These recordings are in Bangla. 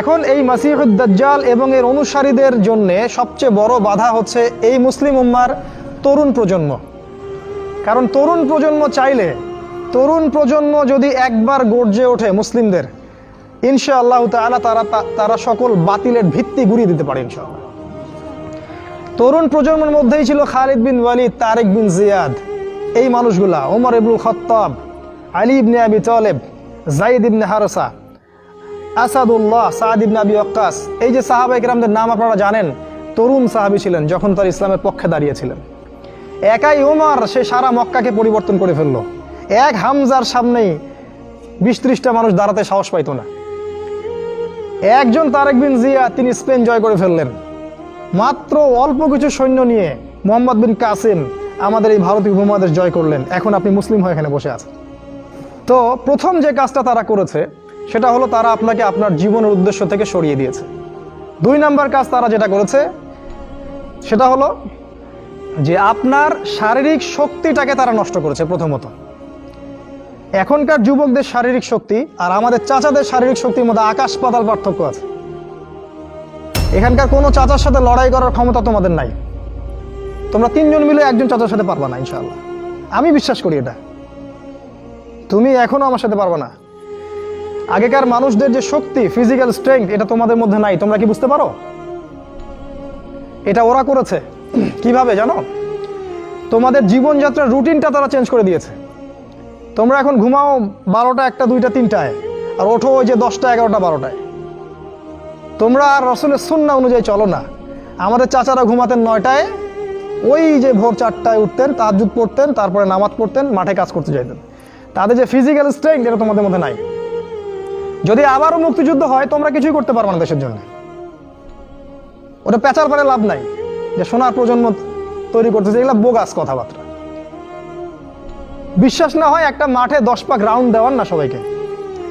এখন এই মাসিহুদ দাজ্জাল এবং এর অনুসারীদের জন্য সবচেয়ে বড় বাধা হচ্ছে এই মুসলিম উম্মার তরুণ প্রজন্ম। কারণ তরুণ প্রজন্ম চাইলে, তরুণ প্রজন্ম যদি একবার গর্জে ওঠে মুসলিমদের, ইনশাআল্লাহ তাআলা তারা সকল বাতিলের ভিত্তি গুঁড়িয়ে দিতে পারে ইনশাআল্লাহ। তরুণ প্রজন্মের মধ্যেই ছিল খালিদ বিন ওয়ালিদ, তারেক বিন জিয়াদ, এই মানুষগুলা, ওমর ইবনুল খাত্তাব, আলী ইবনে আবি তালেব, যায়েদ ইবনে হারেসা, আসাদুল্লাহ, সাদ ইবনে আবি ওয়াক্কাস। এই যে সাহাবায়ে কেরামদের নাম আপনারা জানেন, তরুণ সাহাবী ছিলেন যখন তার ইসলামের পক্ষে দাঁড়িয়েছিলেন। একাই ওমর সে সারা মক্কাকে পরিবর্তন করে ফেললো। এক হামজার সামনেই 20-30টা মানুষ দাঁড়াতে সাহস পাইতো না। একজন তারেক বিন জিয়াদ, তিনি স্পেন জয় করে ফেললেন মাত্র অল্প কিছু সৈন্য নিয়ে। মোহাম্মদ বিন কাসিম আমাদের এই ভারতীয় উপমহাদেশ জয় করলেন। এখন আপনি মুসলিম হয়ে এখানে বসে আছেন। তো প্রথম যে কাজটা তারা করেছে সেটা হলো তারা আপনাকে আপনার জীবনের উদ্দেশ্য থেকে সরিয়ে দিয়েছে। 2 নাম্বার কাজ তারা যেটা করেছে সেটা হলো যে আপনার শারীরিক শক্তিটাকে তারা নষ্ট করেছে। প্রথমত, এখনকার যুবকদের শারীরিক শক্তি আর আমাদের চাচাদের শারীরিক শক্তির মধ্যে আকাশ পাতাল পার্থক্য আছে। এখানকার কোনো চাচার সাথে লড়াই করার ক্ষমতা তোমাদের নাই। তোমরা 3 জন মিলে একজন চাচার সাথে পারবা না ইনশাআল্লাহ, আমি বিশ্বাস করি এটা। তুমি এখনো আমার সাথে পারবা না। আগেকার মানুষদের যে শক্তি, ফিজিক্যাল স্ট্রেংথ, এটা তোমাদের মধ্যে নাই। তোমরা কি বুঝতে পারো? এটা ওরা করেছে। কিভাবে জানো? তোমাদের জীবনযাত্রার রুটিনটা তারা চেঞ্জ করে দিয়েছে। তোমরা এখন ঘুমাও 12টা, 1টা, 2টা, 3টায়, আর ওঠো ওই যে 10টা, 11টা, 12টায়। তোমরা আর রাসূলের সুন্নাহ অনুযায়ী চলো না। আমাদের চাচারা ঘুমাতেন 9টায়, ওই যে ভোর 4টায় উঠতেন, তাহাজ্জুদ পড়তেন, তারপরে নামাজ পড়তেন, মাঠে কাজ করতে যাইতেন। তাদের যে ফিজিক্যাল স্ট্রেংথ, এটা তোমাদের মধ্যে নাই। যদি আবারও মুক্তিযুদ্ধ হয়, তোমরা কিছুই করতে পারবে না দেশের জন্য। ওটা পেঁচার পরে লাভ নাই যে সোনার প্রজন্ম তৈরি করতেছে, এগুলো বোগাস কথাবার্তা। বিশ্বাস না হয় একটা মাঠে 10 পাক রাউন্ড দেওয়ান না সবাইকে।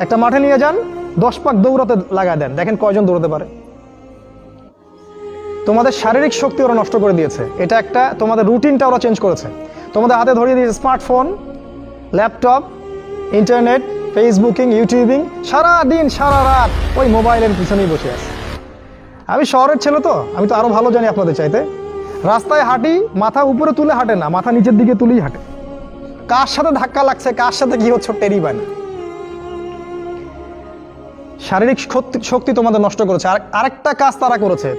একটা মাঠে নিয়ে যান, 10 পাক দৌড়াতে লাগায় দেন, দেখেন কয়জন দৌড়াতে পারে। তোমাদের শারীরিক শক্তি ওরা নষ্ট করে দিয়েছে। এটা একটা, তোমাদের রুটিনটা ওরা চেঞ্জ করেছে। তোমাদের হাতে ধরিয়ে দিয়েছে smartphone, laptop, internet, facebooking, youtubing, সারা দিন সারা রাত ওই মোবাইলের পিছনেই বসে আছে। আমি শহরের ছেলে তো, আমি তো আরো ভালো জানি আপনাদের চাইতে। রাস্তায় হাঁটি, মাথা উপরে তুলে হাঁটে না, মাথা নিচের দিকে তুলেই হাঁটে। কার সাথে ধাক্কা লাগছে, কার সাথে কি হচ্ছে টেরই পায় না। শারীরিক শক্তি তোমাদের নষ্ট করেছে। আরেকটা কাজ তারা করেছে,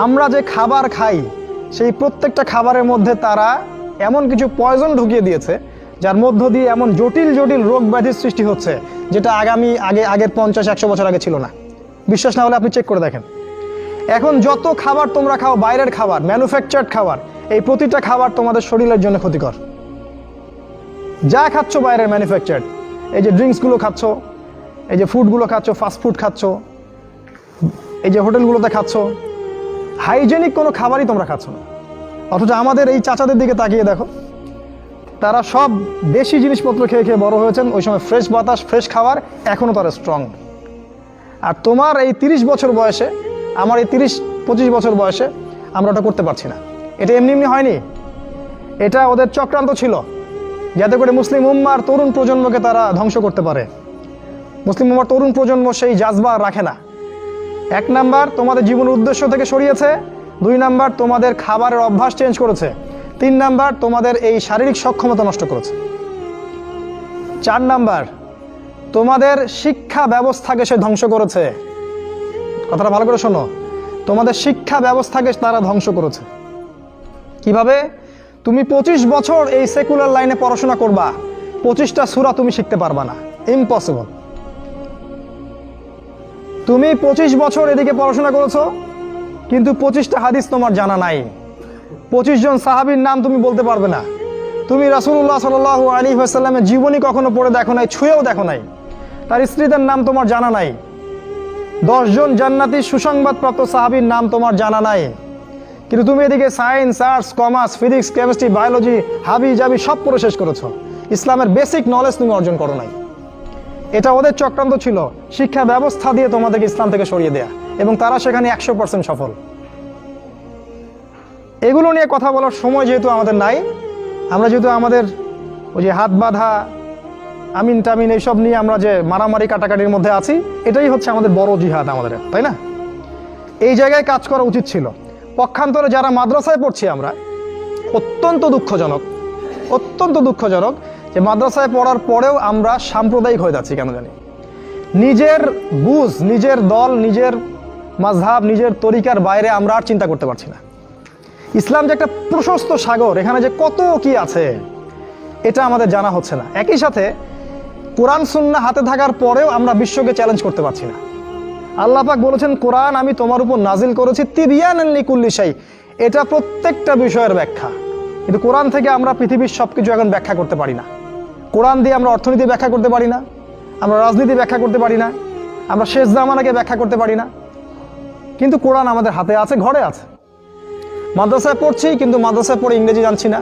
আমরা যে খাবার খাই সেই প্রত্যেকটা খাবারের মধ্যে তারা এমন কিছু পয়জন ঢুকিয়ে দিয়েছে যার মধ্য দিয়ে এমন জটিল জটিল রোগ ব্যাধির সৃষ্টি হচ্ছে যেটা আগের 50-100 বছর আগে ছিল না। বিশ্বাস না হলে আপনি চেক করে দেখেন। এখন যত খাবার তোমরা খাও, বাইরের খাবার, ম্যানুফ্যাকচার্ড খাবার, এই প্রতিটা খাবার তোমাদের শরীরের জন্য ক্ষতিকর। যা খাচ্ছ বাইরের ম্যানুফ্যাকচার্ড, এই যে ড্রিঙ্কসগুলো খাচ্ছ, এই যে ফুডগুলো খাচ্ছ, ফাস্ট ফুড খাচ্ছ, এই যে হোটেলগুলোতে খাচ্ছ, হাইজেনিক কোনো খাবারই তোমরা খাচ্ছ না। অথচ আমাদের এই চাচাদের দিকে তাকিয়ে দেখো, তারা সব দেশি জিনিসপত্র খেয়ে খেয়ে বড় হয়েছেন। ওই সময় ফ্রেশ বাতাস, ফ্রেশ খাবার, এখনও তারা স্ট্রং। আর তোমার এই 30 বছর বয়সে, আমার এই 30-25 বছর বয়সে আমরা ওটা করতে পারছি না। এটা এমনি এমনি হয়নি, এটা ওদের চক্রান্ত ছিল যাতে করে মুসলিম উম্মার তরুণ প্রজন্মকে তারা ধ্বংস করতে পারে। মুসলিম উম্মার তরুণ প্রজন্ম সেই জাজবা রাখে না। 1 নাম্বার তোমাদের জীবনের উদ্দেশ্য থেকে সরিয়েছে, 2 নাম্বার তোমাদের খাবারের অভ্যাস চেঞ্জ করেছে, 3 নাম্বার তোমাদের এই শারীরিক সক্ষমতা নষ্ট করেছে, 4 নাম্বার তোমাদের শিক্ষা ব্যবস্থাকে সে ধ্বংস করেছে। কথাটা ভালো করে শোনো, তোমাদের শিক্ষা ব্যবস্থাকে তারা ধ্বংস করেছে। কিভাবে? তুমি 25 বছর এই সেকুলার লাইনে পড়াশোনা করবা, 25টা সূরা তুমি শিখতে পারবা না, ইম্পসিবল। তুমি 25 বছর এদিকে পড়াশোনা করেছো, কিন্তু 25টা হাদিস তোমার জানা নাই, 25 জন সাহাবীর নাম তুমি বলতে পারবে না। তুমি রাসূলুল্লাহ সাল্লাল্লাহু আলাইহি ওয়াসাল্লামের জীবনী কখনো পড়ে দেখো নাই, ছুঁয়েও দেখো নাই, তার স্ত্রীদের নাম তোমার জানা নাই, 10 জন জান্নাতি সুসংবাদপ্রাপ্ত সাহাবীর নাম তোমার জানা নাই। কিন্তু তুমি এদিকে science, arts, commerce, physics, chemistry, biology, হাবি জাবি সব পড়ে শেষ করেছো, ইসলামের বেসিক নলেজ তুমি অর্জন করো নাই। এটা ওদের চক্রান্ত ছিল, শিক্ষা ব্যবস্থা দিয়ে তোমাদেরকে ইসলাম থেকে সরিয়ে দেয়া, এবং তারা সেখানে 100% সফল। এগুলো নিয়ে কথা বলার সময় যেহেতু আমাদের নাই, আমরা যেহেতু আমাদের ওই যে হাত বাঁধা আমিন টামিন এইসব নিয়ে আমরা যে মারামারি কাটাকাটির মধ্যে আছি, এটাই হচ্ছে আমাদের বড় জিহাদ আমাদের, তাই না? এই জায়গায় কাজ করা উচিত ছিল। পক্ষান্তরে যারা মাদ্রাসায় পড়ছি আমরা, অত্যন্ত দুঃখজনক যে মাদ্রাসায় পড়ার পরেও আমরা সাম্প্রদায়িক হয়ে যাচ্ছি কেন জানি। নিজের বুঝ, নিজের দল, নিজের মাযহাব, নিজের তরিকার বাইরে আমরা আর চিন্তা করতে পারছি না। ইসলাম যে একটা প্রশস্ত সাগর, এখানে যে কত কি আছে এটা আমাদের জানা হচ্ছে না। একই সাথে কোরআন সুন্নাহ হাতে থাকার পরেও আমরা বিশ্বকে চ্যালেঞ্জ করতে পারছি না। আল্লাহ পাক বলেছেন, কোরআন আমি তোমার উপর নাজিল করেছি তিবিয়ানান লিকুল্লি শাই, এটা প্রত্যেকটা বিষয়ের ব্যাখ্যা। কিন্তু কোরআন থেকে আমরা পৃথিবীর সবকিছু এখন ব্যাখ্যা করতে পারি না। কোরআন দিয়ে আমরা অর্থনীতি ব্যাখ্যা করতে পারি না, আমরা রাজনীতি ব্যাখ্যা করতে পারি না, আমরা শেষ জামানাকে ব্যাখ্যা করতে পারি না। কিন্তু কোরআন আমাদের হাতে আছে, ঘরে আছে। মাদ্রাসায় পড়ছি, কিন্তু মাদ্রাসায় পড়ে ইংরেজি জানছি না,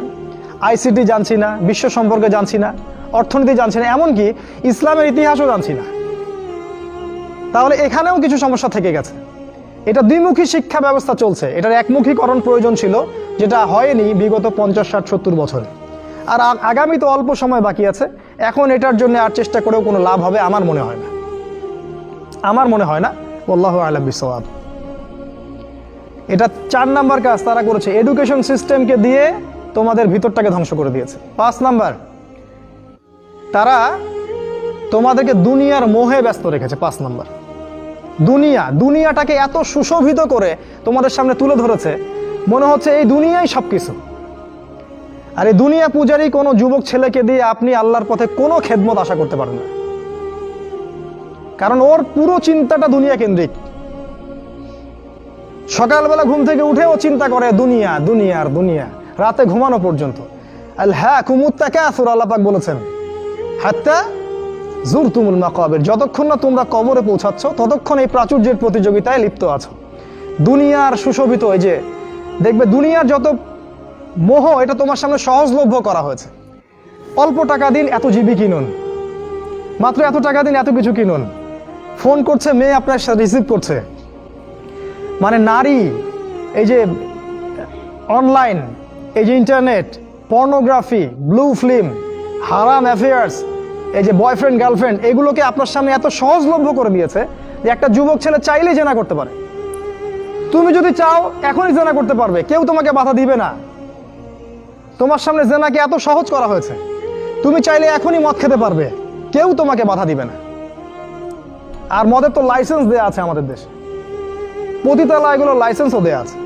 আইসিটি জানছি না, বিশ্ব সম্পর্কে জানছি না, অর্থনীতি জানছি না, এমনকি ইসলামের ইতিহাসও জানছি না। তাহলে এখানেও কিছু সমস্যা থেকে গেছে। এটা দ্বিমুখী শিক্ষা ব্যবস্থা চলছে, এটার একমুখীকরণ প্রয়োজন ছিল, যেটা হয়নি বিগত 50, 60, 70 বছরে। আর আগামী তো অল্প সময় বাকি আছে, এখন এটার জন্য আর চেষ্টা করেও কোনো লাভ হবে আমার মনে হয় না। আল্লাহু আ'লাম বিসওয়াব। এটা 4 নাম্বার কাজ তারা করেছে, এডুকেশন সিস্টেমকে দিয়ে তোমাদের ভিতরটাকে ধ্বংস করে দিয়েছে। 5 নাম্বার, তারা তোমাদেরকে দুনিয়ার মোহে ব্যস্ত রেখেছে। 5 নাম্বার, দুনিয়াটাকে এত সুশোভিত করে তোমাদের সামনে তুলে ধরেছে, মনে হচ্ছে এই দুনিয়াই সবকিছু। আর এই দুনিয়া পূজারী কোনো যুবক ছেলেকে দিয়ে আপনি আল্লাহর পথে কোনো খেদমত আশা করতে পারেন না, কারণ ওর পুরো চিন্তাটা দুনিয়া কেন্দ্রিক। সকালবেলা ঘুম থেকে উঠেও চিন্তা করে দুনিয়া, রাতে ঘুমানো পর্যন্ত। আলহাকুমুত তাকাসুর, আল্লাহ পাক বলেছেন, হাত্তা যুরতুমুল মাকাবির, যতক্ষণ না তোমরা কবরে পৌঁছাচ্ছ ততক্ষণ এই প্রাচুর্যের প্রতিযোগিতায় লিপ্ত আছো। দুনিয়ার সুশোভিত, এই যে দেখবে দুনিয়ার যত মোহ, এটা তোমার সামনে সহজলভ্য করা হয়েছে। অল্প টাকা দিন এত জিবি কিনুন, মাত্র এত টাকা দিন এত কিছু কিনুন। ফোন করছে মেয়ে, আপনার রিসিভ করছে, মানে নারী, এই যে অনলাইন, এই যে ইন্টারনেট, পর্নোগ্রাফি, ব্লু ফিল্ম, হারাম অ্যাফেয়ার্স, এই যে বয়ফ্রেন্ড গার্লফ্রেন্ড, এগুলোকে আপনার সামনে এত সহজলভ্য করে দিয়েছে যে একটা যুবক ছেলে চাইলেই জেনা করতে পারে। তুমি যদি চাও এখনই জেনা করতে পারবে, কেউ তোমাকে বাধা দিবে না। তোমার সামনে জেনাকে এত সহজ করা হয়েছে, তুমি চাইলে এখনই মদ খেতে পারবে, কেউ তোমাকে বাধা দিবে না। আর মদের তো লাইসেন্স দেয়া আছে আমাদের দেশে, পতিতালয়গুলোর লাইসেন্সও দেয়া আছে,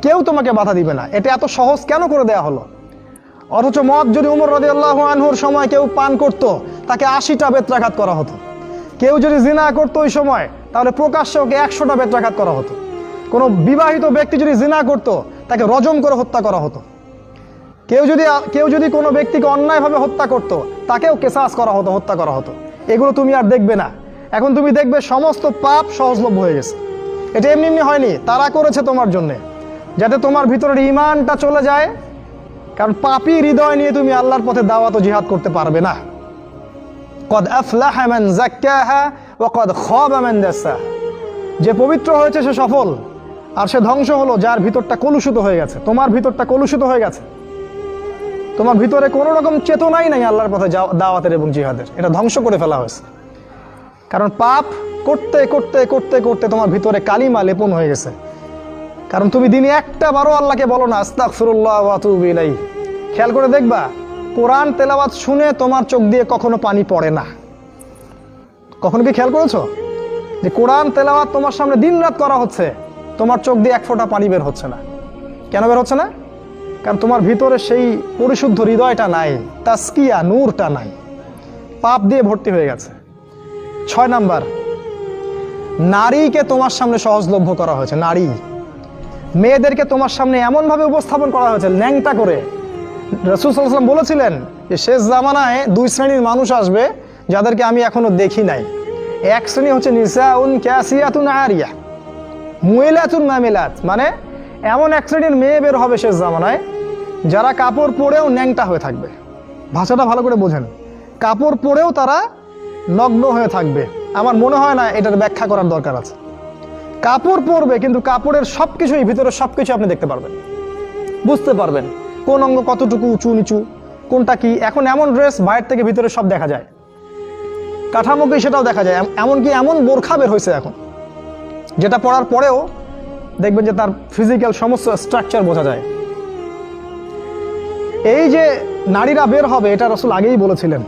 কেউ তোমাকে বাধা দিবে না। এটা এত সহজ কেন করে দেয়া হলো? অথচ মদ যদি উমর রাদিয়াল্লাহু আনহুর সময় কেউ পান করত, তাকে 80টা বেত্রাঘাত করা হতো। কেউ যদি জিনা করতো ওই সময়, তাহলে প্রকাশ্যে ওকে 100টা বেত্রাঘাত করা হতো। কোনো বিবাহিত ব্যক্তি যদি জিনা করত, তাকে রজম করে হত্যা করা হতো। কেউ যদি কোনো ব্যক্তিকে অন্যায়ভাবে হত্যা করত, তাকেও কেসাস করা হতো, হত্যা করা হতো। এগুলো তুমি আর দেখবে না। এখন তুমি দেখবে সমস্ত পাপ সহজলভ্য হয়ে গেছে। এটা এমনি হয়নি, তারা করেছে তোমার জন্যে, যাতে তোমার ভিতরের ঈমানটা চলে যায়। কারণ পাপী হৃদয় নিয়ে তুমি আল্লাহর পথে দাওয়াত ও জিহাদ করতে পারবে না। কদ আফলাহা মান যাক্কাহা ওয়া কদ খাবা মান দাসাহা, যে পবিত্র হয়েছে সে সফল, আর সে ধ্বংস হলো যার ভিতরটা কলুষিত হয়ে গেছে। তোমার ভিতরটা কলুষিত হয়ে গেছে, তোমার ভিতরে কোনো রকম চেতনাই নাই আল্লাহর পথে দাওয়াতের এবং জিহাদের, এটা ধ্বংস করে ফেলা হয়েছে। কারণ পাপ করতে করতে করতে করতে তোমার ভিতরে কালিমা লেপন হয়ে গেছে। কারণ তুমি দিনে একটা বারো আল্লাহকে বলো না, আস্তাগফিরুল্লাহ ওয়া আতুবু ইলাইহি। খেয়াল করে দেখবা, কোরআন তেলাওয়াত শুনে তোমার চোখ দিয়ে কখনো পানি পড়ে না। কখনো কি খেয়াল করেছো যে কোরআন তেলাওয়াত তোমার সামনে দিনরাত করা হচ্ছে, তোমার চোখ দিয়ে এক ফোঁটা পানি বের হচ্ছে না? কেন বের হচ্ছে না? কারণ তোমার ভিতরে সেই পরিশুদ্ধ হৃদয়টা নাই, তাসকিয়া নূরটা নাই, পাপ দিয়ে ভর্তি হয়ে গেছে। 6 নাম্বার, নারীকে তোমার সামনে সহজলভ্য করা হয়েছে। নারী, মেয়েদেরকে তোমার সামনে এমনভাবে উপস্থাপন করা হয়েছে ন্যাংটা করে। রাসূল সাল্লাল্লাহু আলাইহি ওয়াসাল্লাম বলেছিলেন যে শেষ জামানায় 2 শ্রেণীর মানুষ আসবে যাদেরকে আমি এখনো দেখি নাই। এক শ্রেণী হচ্ছে নিসাউন কাসিয়াতুন আরিয়া, মুইলাতুন মামিলাত, মানে এমন এক শ্রেণীর মেয়ে বের হবে শেষ জামানায় যারা কাপড় পরেও ন্যাংটা হয়ে থাকবে। ভাষাটা ভালো করে বোঝেন, কাপড় পরেও তারা নগ্ন হয়ে থাকবে। আমার মনে হয় না এটার ব্যাখ্যা করার দরকার আছে। কাপড় পরবে, কিন্তু কাপড়ের সবকিছুই, ভিতরে সবকিছু আপনি দেখতে পারবেন, বুঝতে পারবেন কোন অঙ্গ কতটুকু উঁচু নিচু, কোনটা কি। এখন এমন ড্রেস বাইরে থেকে ভিতরে সব দেখা যায়, কাঠামোকে সেটাও দেখা যায়। এমনকি এমন বোরখা বের হয়েছে এখন, যেটা পরার পরেও দেখবেন যে তার ফিজিক্যাল সমস্ত স্ট্রাকচার বোঝা যায়। এই যে নারীরা বের হবে, এটা রাসূল আগেই বলেছিলেন।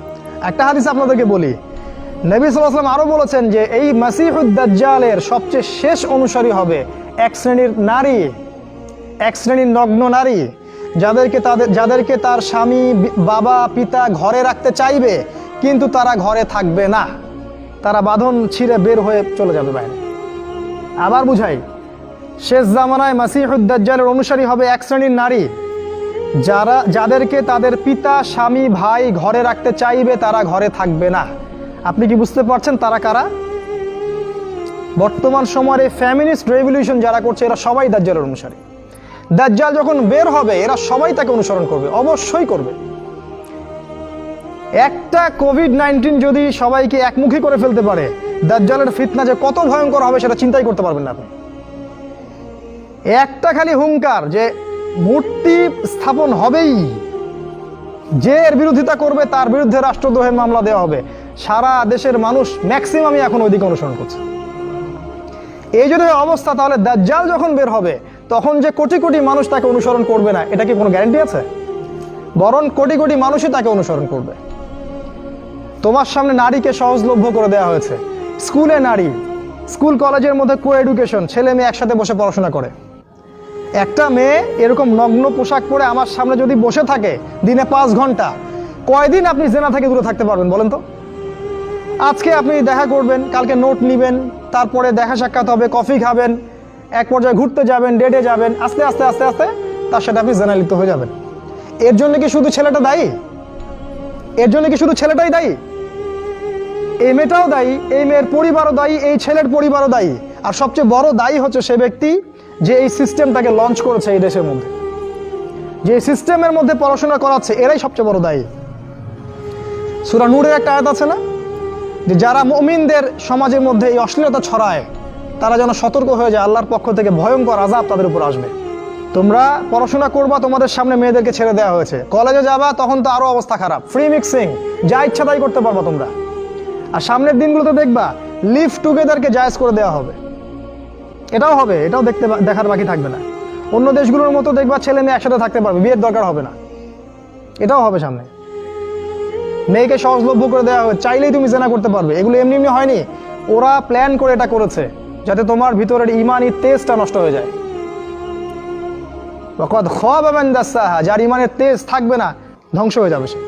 একটা হাদিস আপনাদেরকে বলি, নবী সাল্লাল্লাহু আলাইহি ওয়াসাল্লাম আরও বলেছেন যে এই মাসিহুদ দাজ্জালের সবচেয়ে শেষ অনুসারী হবে এক শ্রেণীর নারী, এক শ্রেণীর নগ্ন নারী, যাদেরকে তার স্বামী, বাবা, পিতা ঘরে রাখতে চাইবে, কিন্তু তারা ঘরে থাকবে না, তারা বাঁধন ছিঁড়ে বের হয়ে চলে যাবে বাইরে। আবার বুঝাই, শেষ জামানায় মাসিহুদ দাজ্জালের অনুসারী হবে এক শ্রেণীর নারী, যাদেরকে তাদের পিতা, স্বামী, ভাই ঘরে রাখতে চাইবে, তারা ঘরে থাকবে না। আপনি কি বুঝতে পারছেন তারা কারা? বর্তমান সময়ের এই ফ্যামিনিস্ট রেভলিউশন যারা করছে, এরা সবাই দাজ্জালের অনুসারী। দাজ্জাল যখন বের হবে, এরা সবাই তাকে অনুসরণ করবে, অবশ্যই করবে। একটা কোভিড-19 যদি সবাইকে একমুখী করে ফেলতে পারে, দাজ্জালের ফিতনা যে কত ভয়ঙ্কর হবে সেটা চিন্তাই করতে পারবেন না আপনি। একটা খালি হুঙ্কার যে মূর্তি স্থাপন হবেই, যে এর বিরোধিতা করবে তার বিরুদ্ধে রাষ্ট্রদ্রোহের মামলা দেওয়া হবে, সারা দেশের মানুষ ম্যাক্সিমামই এখন ওইদিকে অনুসরণ করছে। এই যদি অবস্থা, তাহলে দাজ্জাল যখন বের হবে তখন যে কোটি কোটি মানুষ তাকে অনুসরণ করবে না, এটা কি কোনো গ্যারান্টি আছে? বরং কোটি কোটি মানুষই তাকে অনুসরণ করবে। তোমার সামনে নারীকে সহজলভ্য করে দেওয়া হয়েছে। স্কুলে নারী, স্কুল কলেজের মধ্যে কো এডুকেশন, ছেলে মেয়ে একসাথে বসে পড়াশোনা করে। একটা মেয়ে এরকম নগ্ন পোশাক পরে আমার সামনে যদি বসে থাকে দিনে 5 ঘন্টা, কয়দিন আপনি জেনা থেকে দূরে থাকতে পারবেন বলেন তো? আজকে আপনি দেখা করবেন, কালকে নোট নেবেন, তারপরে দেখা সাক্ষাৎ হবে, কফি খাবেন, এক পর্যায়ে ঘুরতে যাবেন, ডেটে যাবেন, আস্তে আস্তে আস্তে আস্তে তার সাথে আপনি জেনায় লিপ্ত হয়ে যাবেন। এর জন্য কি শুধু ছেলেটা দায়ী? এর জন্য কি শুধু ছেলেটাই দায়ী? এই মেয়েটাও দায়ী, এই মেয়ের পরিবারও দায়ী, এই ছেলের পরিবারও দায়ী। আর সবচেয়ে বড় দায়ী হচ্ছে সে ব্যক্তি যে এই সিস্টেমটাকে লঞ্চ করেছে এই দেশের মধ্যে, যে সিস্টেমের মধ্যে পড়াশোনা করাচ্ছে, এরাই সবচেয়ে বড় দায়ী। সূরা নূরের একটা আয়াত আছে না, যে যারা মুমিনদের সমাজের মধ্যে এই অশ্লীলতা ছড়ায়, তারা যেন সতর্ক হয়ে যায়, আল্লাহর পক্ষ থেকে ভয়ঙ্কর আযাব তাদের উপর আসবে। তোমরা পড়াশোনা করবা, তোমাদের সামনে মেয়েদেরকে ছেড়ে দেওয়া হয়েছে, কলেজে যাবা তখন তো আরো অবস্থা খারাপ, ফ্রি মিক্সিং, যা ইচ্ছা তাই করতে পারবা তোমরা। আর সামনের দিনগুলোতে দেখবা লিভ টুগেদারকে জায়েজ করে দেওয়া হবে, এটাও হবে, এটাও দেখার বাকি থাকবে না। অন্য দেশগুলোর মতো দেখবা ছেলে মেয়ে একসাথে থাকতে পারবে, বিয়ের দরকার হবে না, এটাও হবে সামনে। মেয়েকে সহজলভ্য করে দেওয়া হবে, চাইলেই তুমি জেনা করতে পারবে। এগুলো এমনি এমনি হয়নি, ওরা প্ল্যান করে এটা করেছে যাতে তোমার ভিতরের ইমানি তেজটা নষ্ট হয়ে যায়। যার ইমানের তেজ থাকবে না, ধ্বংস হয়ে যাবে সে।